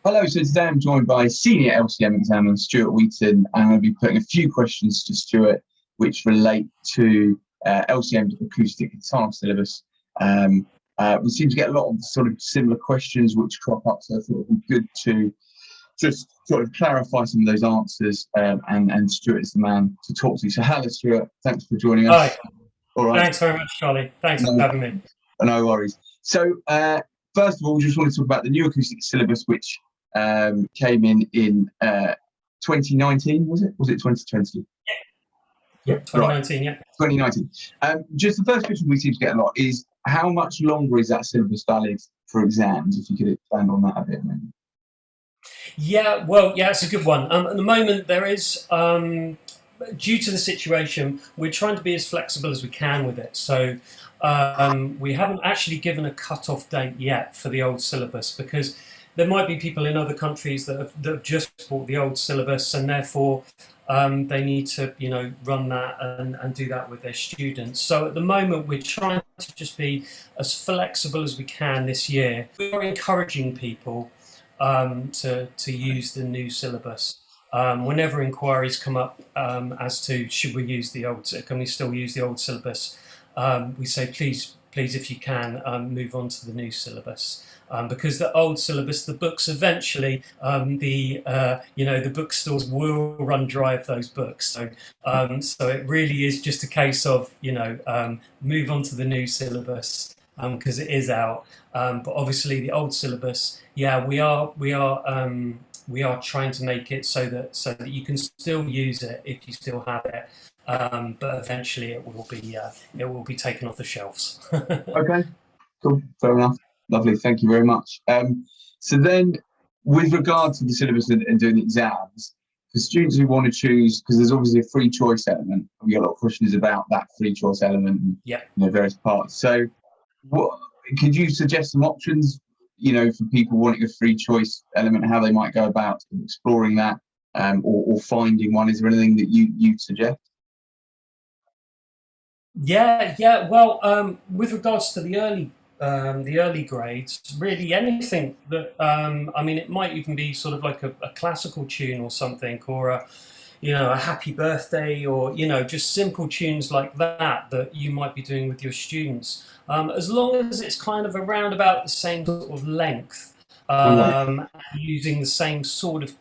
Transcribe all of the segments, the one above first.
Hello, so today I'm joined by Senior LCM examiner Stuart Wheaton, and I'm going to be putting a few questions to Stuart which relate to LCM's Acoustic Guitar Syllabus. We seem to get a lot of sort of similar questions which crop up, so I thought it would be good to just sort of clarify some of those answers, and Stuart is the man to talk to. So hello, Stuart. Thanks for joining us. Hi. All right. Thanks very much, Charlie. Thanks for having me. No worries. So first of all, we just want to talk about the new acoustic syllabus, which came in 2019, was it? Was it 2020? Yeah, 2019, right. Yeah. 2019. Just the first question we seem to get a lot is, how much longer is that syllabus valid for exams? If you could expand on that a bit, maybe. Yeah, well, yeah, it's a good one. At the moment, there is, due to the situation, we're trying to be as flexible as we can with it. So we haven't actually given a cut-off date yet for the old syllabus, because there might be people in other countries that have just bought the old syllabus, and therefore they need to, run that and do that with their students. So at the moment, we're trying to just be as flexible as we can this year. We're encouraging people to use the new syllabus. Whenever inquiries come up as to should we use the old, can we still use the old syllabus, we say please if you can move on to the new syllabus. Because the old syllabus, the books eventually, the bookstores will run dry of those books. So it really is just a case of move on to the new syllabus because it is out. But obviously the old syllabus, yeah, we are trying to make it so that you can still use it if you still have it. But eventually it will be taken off the shelves. Okay, cool, fair enough. Lovely, thank you very much. So then, with regard to the syllabus and doing the exams, for students who want to choose, because there's obviously a free choice element, we get a lot of questions about that free choice element and various parts. So, could you suggest some options, for people wanting a free choice element, how they might go about exploring that, or finding one? Is there anything that you'd suggest? Yeah. Well, with regards to the early grades, really anything that it might even be sort of like a classical tune or something, or a happy birthday, or just simple tunes like that you might be doing with your students, as long as it's kind of around about the same sort of length, using the same sort of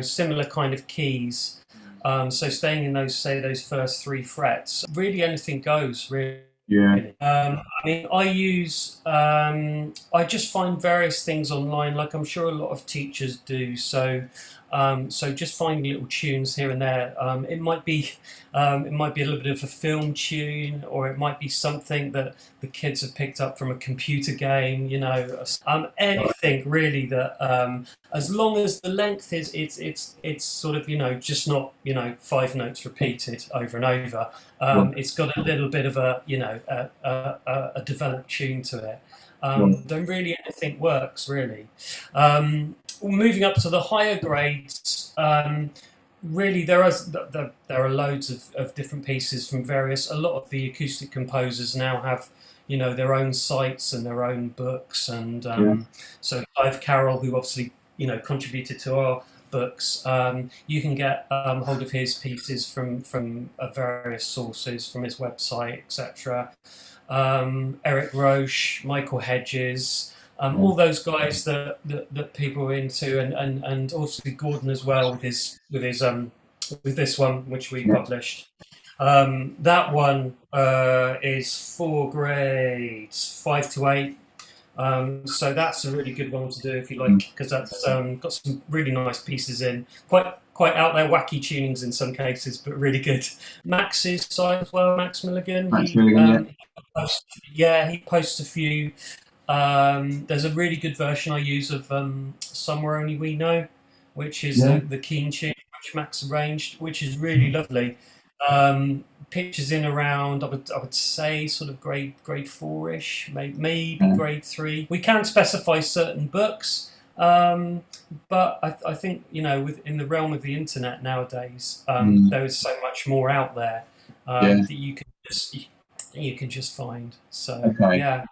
similar kind of keys. So staying in those first 3 frets, really anything goes, really. Yeah. I just find various things online, like I'm sure a lot of teachers do. So just finding little tunes here and there. It might be a little bit of a film tune, or it might be something that the kids have picked up from a computer game. Anything really that, as long as the length is, it's sort of just not 5 notes repeated over and over. It's got a little bit of a developed tune to it. Then really anything works, really. Moving up to the higher grades, really there are loads of different pieces from various. A lot of the acoustic composers now have their own sites and their own books, and so Clive Carroll, who obviously contributed to our books, you can get hold of his pieces from various sources, from his website, etc. Eric Roche, Michael Hedges, all those guys that people are into, and also Gordon as well with this one which we published. That one is for grades 5 to 8. So that's a really good one to do if you like, because that's got some really nice pieces in, quite out there, wacky tunings in some cases, but really good. Max's side as well, Max Milligan. He posts a few. There's a really good version I use of Somewhere Only We Know, which is the keen tune which Max arranged, which is really lovely. Pitches in around, I would say, sort of grade 4-ish, maybe grade 3. We can specify certain books, but I think within the realm of the internet nowadays, there is so much more out there that you can just find. So yeah.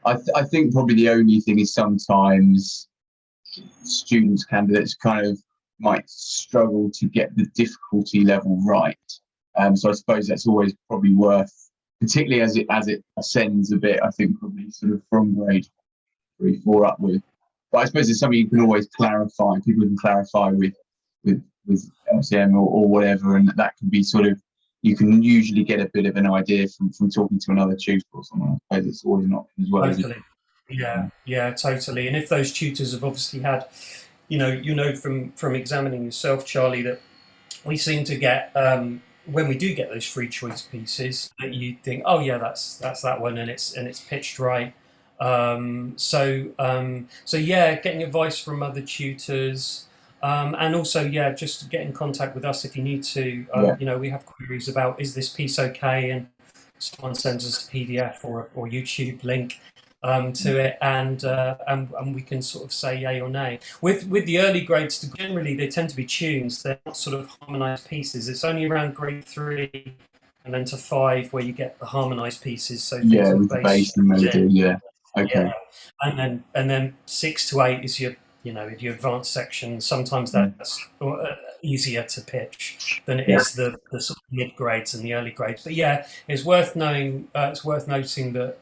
I think probably the only thing is sometimes students, candidates kind of might struggle to get the difficulty level right. So I suppose that's always probably worth, particularly as it ascends a bit, I think probably sort of from grade 3, 4 upward. But I suppose it's something you can always clarify. People can clarify with LCM or whatever, and that can be sort of, you can usually get a bit of an idea from talking to another tutor or someone. I suppose it's always an option as well. Totally. Yeah, totally. And if those tutors have obviously had, from examining yourself, Charlie, that we seem to get when we do get those free choice pieces, that you think, oh yeah, that's that one, and it's pitched right. So yeah, getting advice from other tutors, and also just get in contact with us if you need to. We have queries about, is this piece okay, and someone sends us a PDF or YouTube link to it, and we can sort of say yay or nay. With the early grades, generally they tend to be tunes. They're not sort of harmonised pieces. It's only around grade 3 and then to 5 where you get the harmonised pieces. So with the bass and melody. Okay. Yeah, and then 6 to 8 is your your advanced section. Sometimes that's easier to pitch than it is the sort of mid grades and the early grades. But yeah, it's worth knowing. It's worth noting that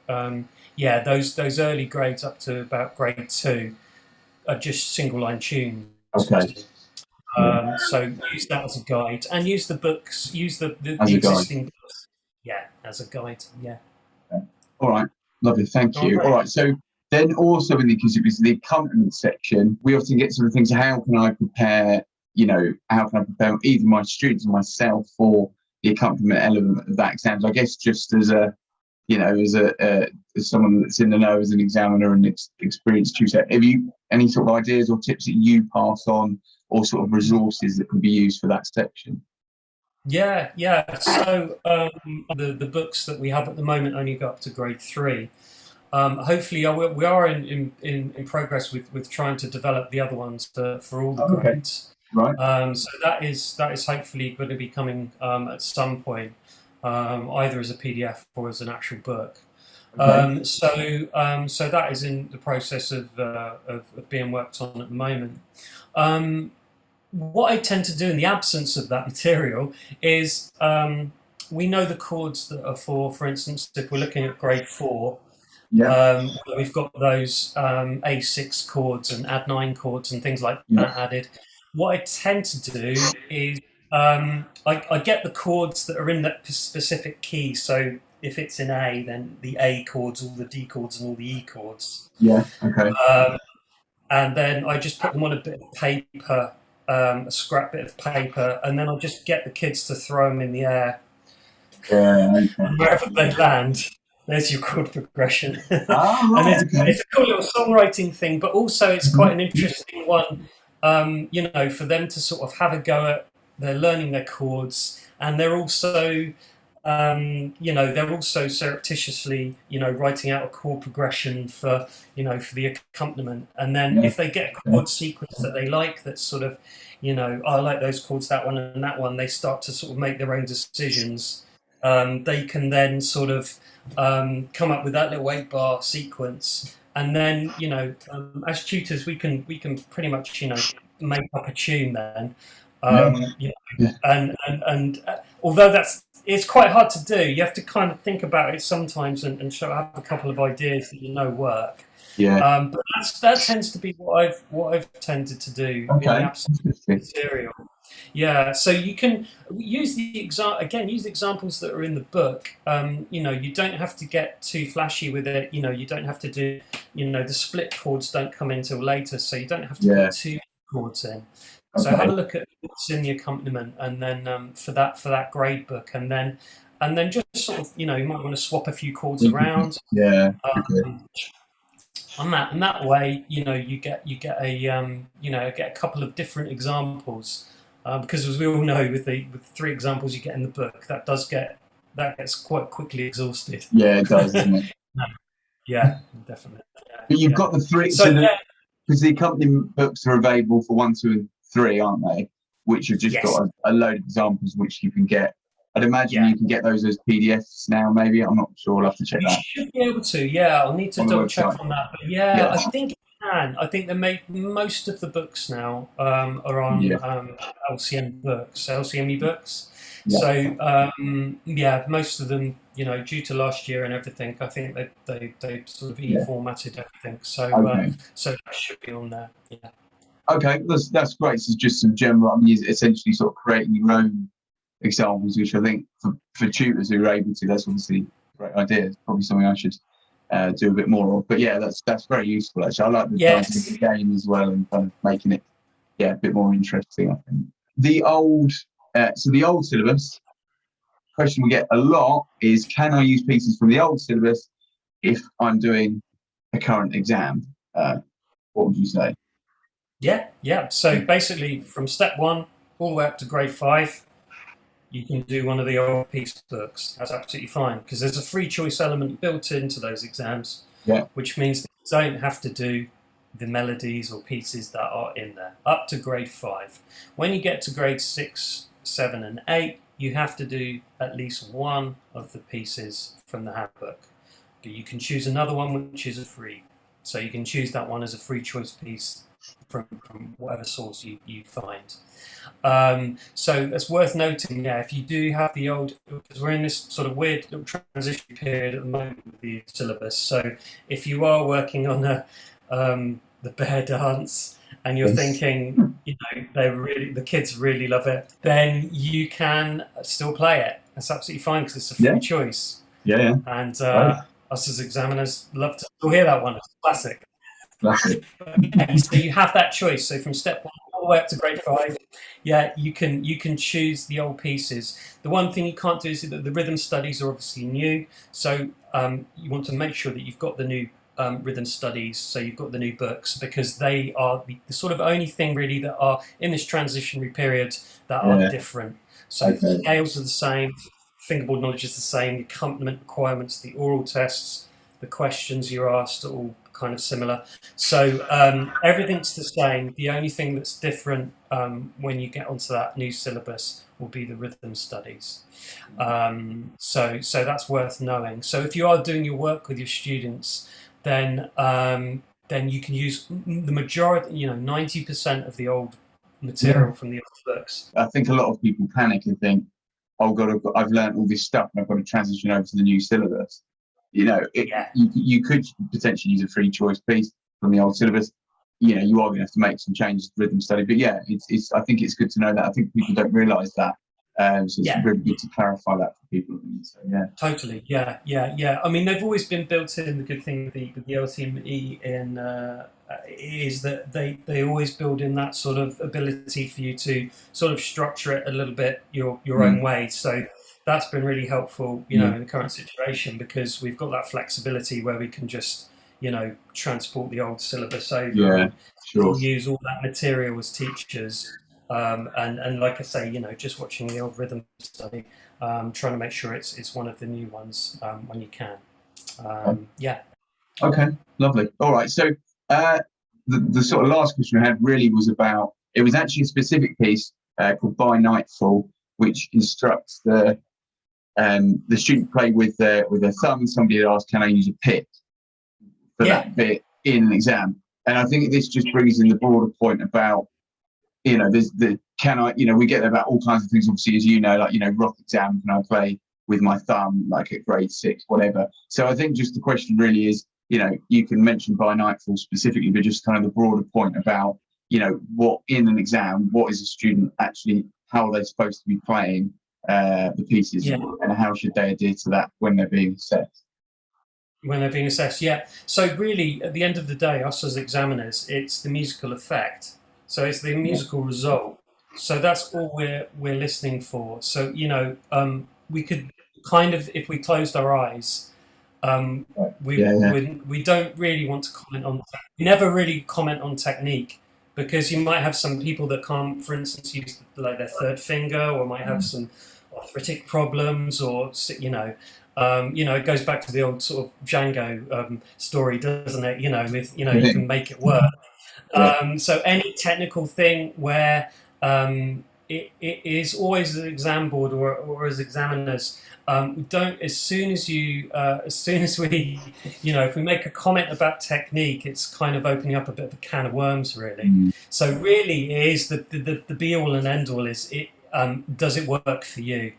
those early grades up to about grade 2 are just single line tunes. Okay. So use that as a guide, and use the books. Use the existing books. Yeah, as a guide. Yeah. Okay. All right. Lovely. Thank you. All right. So then also in the accompaniment section, we often get sort of things. How can I prepare? How can I prepare either my students or myself for the accompaniment element of that exam? So I guess just as someone that's in the know as an examiner and experienced tutor, have you any sort of ideas or tips that you pass on, or sort of resources that can be used for that section? Yeah. So the books that we have at the moment only go up to grade 3. Hopefully, we are in progress with trying to develop the other ones for all the grades. Right. So that is hopefully going to be coming at some point, either as a PDF or as an actual book. Okay. So that is in the process of being worked on at the moment. What I tend to do in the absence of that material is we know the chords that are for instance, if we're looking at grade 4, we've got those A6 chords and add 9 chords and things like that added. What I tend to do is I get the chords that are in that specific key. So if it's in A, then the A chords, all the D chords, and all the E chords. Yeah. Okay. And then I just put them on a bit of paper, a scrap bit of paper, and then I'll just get the kids to throw them in the air. Yeah. Okay. And wherever they land, there's your chord progression. Oh, right, and it's a cool little songwriting thing, but also it's quite an interesting one, for them to sort of have a go at. They're learning their chords, and they're also surreptitiously, writing out a chord progression for the accompaniment. And then if they get a chord sequence that they like, that's sort of, I like those chords, that one and that one, they start to sort of make their own decisions. They can then sort of come up with that little 8-bar sequence. And then, as tutors, we can pretty much, make up a tune then. And although it's quite hard to do, you have to kind of think about it sometimes and have a couple of ideas that work. Yeah. But that tends to be what I've tended to do in the absence of material. Yeah, so you can use the examples that are in the book. You don't have to get too flashy with it. You don't have to do, the split chords don't come in till later, so you don't have to put 2 chords in. So have a look at what's in the accompaniment, and then for that grade book, and then just sort of, you might want to swap a few chords around. Yeah. On that way, you get a couple of different examples, because as we all know, with the 3 examples you get in the book, that gets quite quickly exhausted. Yeah, it does, doesn't it? Yeah, definitely. Yeah, but you've got the 3. Because the accompaniment books are available for 1, 2, and 3, aren't they? Which have just got a load of examples which you can get. I'd imagine you can get those as PDFs now, maybe. I'm not sure. I'll have to check that. You should be able to, I'll need to double check on that. But I think can. I think they made most of the books now are on Yeah, LCM books, LCME books. yeah, So yeah, most of them, due to last year and everything, I think they sort of yeah. e-formatted everything. So Okay. so that should be on there. Yeah. Okay, that's great. So just some general, I mean, essentially sort of creating your own examples, which I think for tutors who are able to, that's obviously a great idea. It's probably something I should do a bit more of. But yeah, that's very useful actually. I like the idea of Yes. the game as well and kind of making it a bit more interesting. I think the old the old syllabus question we get a lot is, can I use pieces from the old syllabus if I'm doing a current exam? What would you say? Yeah, yeah. So basically, from step one all the way up to grade 5, you can do one of the old piece books. That's absolutely fine because there's a free choice element built into those exams, Yeah, which means that you don't have to do the melodies or pieces that are in there up to grade 5. When you get to grade 6, 7, and 8, you have to do at least one of the pieces from the handbook. But you can choose another one which is a free. So you can choose that one as a free choice piece from whatever source you find. So it's worth noting, yeah, if you do have the old, because we're in this sort of weird little transition period at the moment with the syllabus. So if you are working on the bear dance and you're yes, thinking, the kids really love it, then you can still play it. That's absolutely fine because it's a yeah, free choice. yeah, And right, us as examiners love to still hear that one. It's a classic. that's it. Yeah, so you have that choice. So from step 1 all the way up to grade 5, yeah, you can choose the old pieces. The one thing you can't do is that the rhythm studies are obviously new, so you want to make sure that you've got the new rhythm studies, so you've got the new books, because they are the sort of only thing really that are in this transitionary period that are Yeah, different. So the okay, scales are the same, fingerboard knowledge is the same, the accompaniment requirements, the oral tests, the questions you're asked are all kind of similar. So everything's the same. The only thing that's different when you get onto that new syllabus will be the rhythm studies. So that's worth knowing. So if you are doing your work with your students, then you can use the majority, 90% of the old yeah. material from the old books. I think a lot of people panic and think, oh God, I've learned all this stuff and I've got to transition over to the new syllabus. Yeah, You could potentially use a free choice piece from the old syllabus. You are going to have to make some changes to rhythm study. But yeah, it's I think it's good to know that. I think people don't realise that. So it's yeah. really good to clarify that for people. So yeah, Totally, yeah, yeah, yeah. I mean, they've always been built in. The good thing with the LTME is that they always build in that sort of ability for you to sort of structure it a little bit your own mm, way. So that's been really helpful, yeah, in the current situation, because we've got that flexibility where we can just transport the old syllabus over yeah, and sure. still use all that material as teachers. And like I say, just watching the old rhythm study, trying to make sure it's one of the new ones when you can. Yeah. Okay, lovely. All right. So the sort of last question I had really was about, it was actually a specific piece called By Nightfall, which instructs the student play with their thumb. Somebody had asked, can I use a pick for Yeah. that bit in an exam? And I think this just brings in the broader point about, there's we get about all kinds of things, obviously, as like, rock exam, can I play with my thumb, like at grade 6, whatever. So I think just the question really is, you can mention By Nightfall specifically, but just kind of the broader point about, what in an exam, what is a student actually, how are they supposed to be playing the pieces, Yeah. and how should they adhere to that when they're being assessed? When they're being assessed, yeah. So really, at the end of the day, us as examiners, it's the musical effect. So it's the Yeah, musical result. So that's all we're listening for. So we could kind of, if we closed our eyes, right. we Yeah, yeah, we don't really want to comment on. We never really comment on technique, because you might have some people that can't, for instance, use like their third finger, or might have mm, some arthritic problems, or it goes back to the old sort of Django story, doesn't it? With you yeah, can make it work. yeah, So any technical thing where it is always an exam board or as examiners. We don't, as soon as we, if we make a comment about technique, it's kind of opening up a bit of a can of worms, really. So really, it is the be all and end all is it. Does it work for you?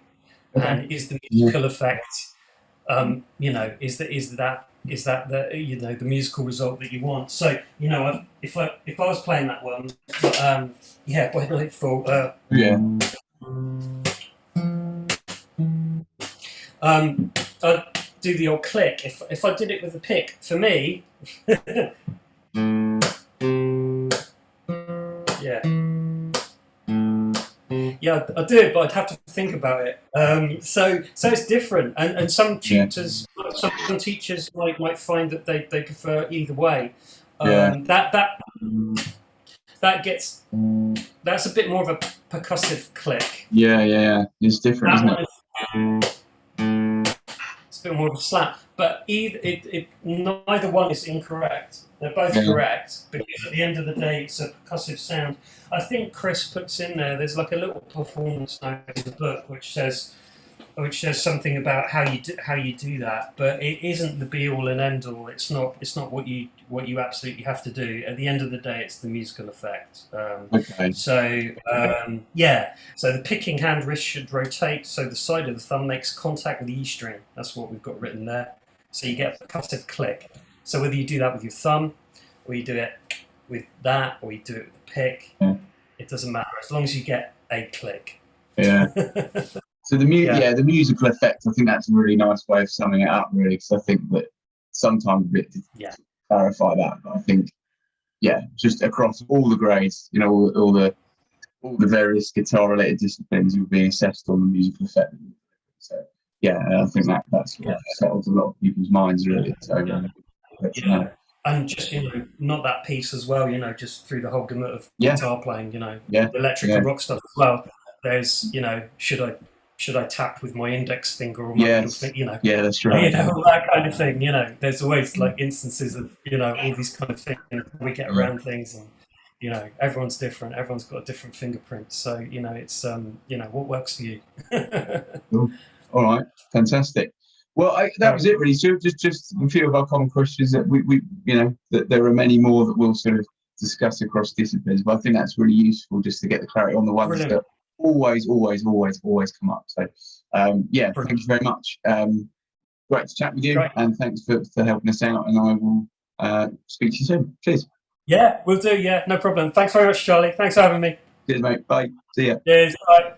Okay. And is the musical effect, is that the the musical result that you want? So if I was playing that one, By Nightfall. I'd do the old click. If I did it with a pick, for me, yeah, I'd do it, but I'd have to think about it. So it's different, and some tutors, some teachers might find that they prefer either way. That's a bit more of a percussive click. Yeah, it's different, isn't it? It's a bit more of a slap, but neither one is incorrect. They're both correct, because at the end of the day, it's a percussive sound. I think Chris puts in there's like a little performance note in the book which says something about how you do that, but it isn't the be all and end all. It's not what you absolutely have to do. At the end of the day, it's the musical effect. Okay. So so the picking hand wrist should rotate so the side of the thumb makes contact with the E string. That's what we've got written there. So you get a percussive click. So whether you do that with your thumb, or you do it with that, or you do it with the pick, it doesn't matter as long as you get a click. Yeah. So the musical effect, I think that's a really nice way of summing it up, really, because I think that sometimes a bit to clarify that, but I think just across all the grades, all the various guitar related disciplines, you're being assessed on the musical effect. So I think that's what settles a lot of people's minds, really. So and just not that piece as well, just through the whole gamut of guitar playing, the electric and rock stuff as well. There's should I tap with my index finger or my middle finger? Yeah, that's right. All that kind of thing. There's always like instances of all these kind of things. We get around things, and everyone's different. Everyone's got a different fingerprint. So it's what works for you. Cool. All right, fantastic. Well, that was it really. So just a few of our common questions that we that there are many more that we'll sort of discuss across disciplines, but I think that's really useful just to get the clarity on the ones that always come up. So thank you very much. Great to chat with you. And thanks for helping us out, and I will speak to you soon. Cheers. Yeah, we'll do. Yeah, no problem. Thanks very much, Charlie. Thanks for having me. Cheers, mate. Bye. See ya. Cheers. Bye.